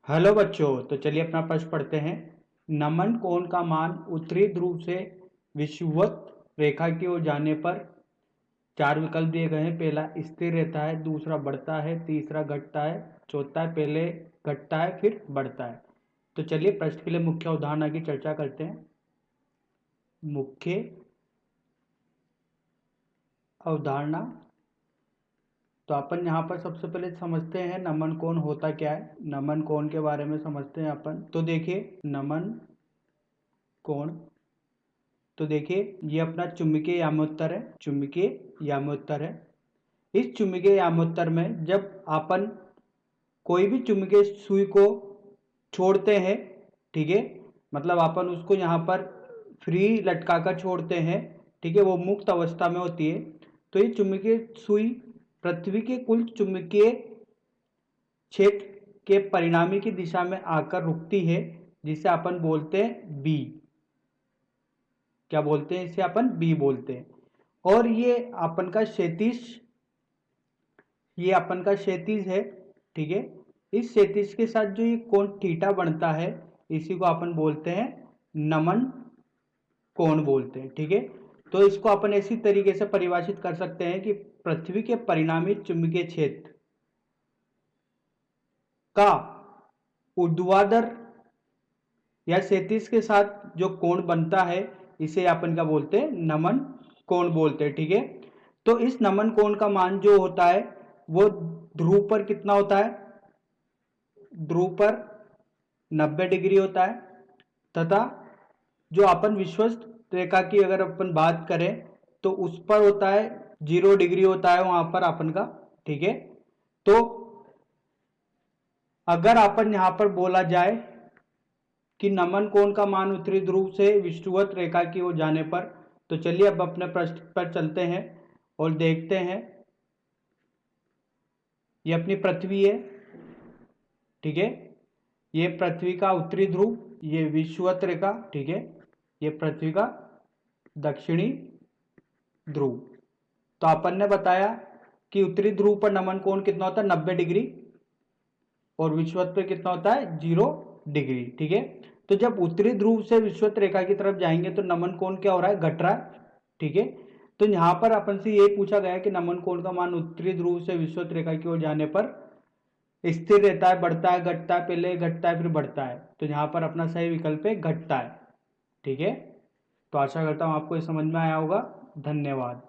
Hello बच्चों, तो चलिए अपना प्रश्न पढ़ते हैं। नमन कोण का मान उत्तरी ध्रुव से विषुवत रेखा की ओर जाने पर चार विकल्प दिए गए हैं। पहला स्थिर रहता है, दूसरा बढ़ता है, तीसरा घटता है, चौथा है पहले घटता है फिर बढ़ता है। तो चलिए प्रश्न के लिए मुख्य उदाहरण की चर्चा करते हैं। मुख्य अवधारणा। तो अपन यहाँ पर सबसे पहले समझते हैं नमन कोण होता क्या है। नमन कोण के बारे में समझते हैं अपन। तो देखिए नमन कोण, तो देखिए ये अपना चुंबकीय यामोत्तर है। चुंबकीय यामोत्तर है। इस चुंबकीय यामोत्तर में जब अपन कोई भी चुंबकीय सुई को छोड़ते हैं, ठीक है, मतलब अपन उसको यहाँ पर फ्री लटका कर छोड़ते हैं, ठीक है, वो मुक्त अवस्था में होती है। तो ये चुंबकीय सुई पृथ्वी के कुल चुंबकीय क्षेत्र के परिणामी की दिशा में आकर रुकती है, जिसे अपन बोलते हैं बी। क्या बोलते हैं? इसे अपन बी बोलते हैं। और ये अपन का क्षैतिज है, ठीक है। इस क्षैतिज के साथ जो ये कोण थीटा बनता है, इसी को अपन बोलते हैं नमन कोण बोलते हैं, ठीक है। तो इसको अपन ऐसी तरीके से परिभाषित कर सकते हैं कि पृथ्वी के परिणामी चुंबकीय क्षेत्र का ऊर्ध्वाधर या क्षैतिज के साथ जो कोण बनता है, इसे अपन क्या बोलते हैं? नमन कोण बोलते हैं, ठीक है। तो इस नमन कोण का मान जो होता है वो ध्रुव पर कितना होता है? ध्रुव पर 90 डिग्री होता है। तथा जो अपन विषुवत रेखा की अगर अपन बात करें तो उस पर होता है 0 डिग्री होता है वहां पर अपन का, ठीक है। तो अगर अपन यहां पर बोला जाए कि नमन कोण का मान उत्तरी ध्रुव से विषुवत रेखा की ओर जाने पर, तो चलिए अब अपने प्रश्न पर चलते हैं और देखते हैं। ये अपनी पृथ्वी है, ठीक है। ये पृथ्वी का उत्तरी ध्रुव, ये विषुवत रेखा, ठीक है। ये पृथ्वी का दक्षिणी ध्रुव। तो अपन ने बताया कि उत्तरी ध्रुव पर नमन कोण कितना होता है? 90 डिग्री। और विषुवत पे कितना होता है? 0 डिग्री, ठीक है। तो जब उत्तरी ध्रुव से विषुवत रेखा की तरफ जाएंगे तो नमन कोण क्या हो रहा है? घट रहा है, ठीक है। तो यहां पर अपन से ये पूछा गया है कि नमन कोण का मान उत्तरी ध्रुव से विषुवत रेखा की ओर जाने पर स्थिर रहता है, बढ़ता है, घटता है, पहले घटता है फिर बढ़ता है। तो यहां पर अपना सही विकल्प है घटता है, ठीक है। तो आशा करता हूं आपको ये समझ में आया होगा। धन्यवाद।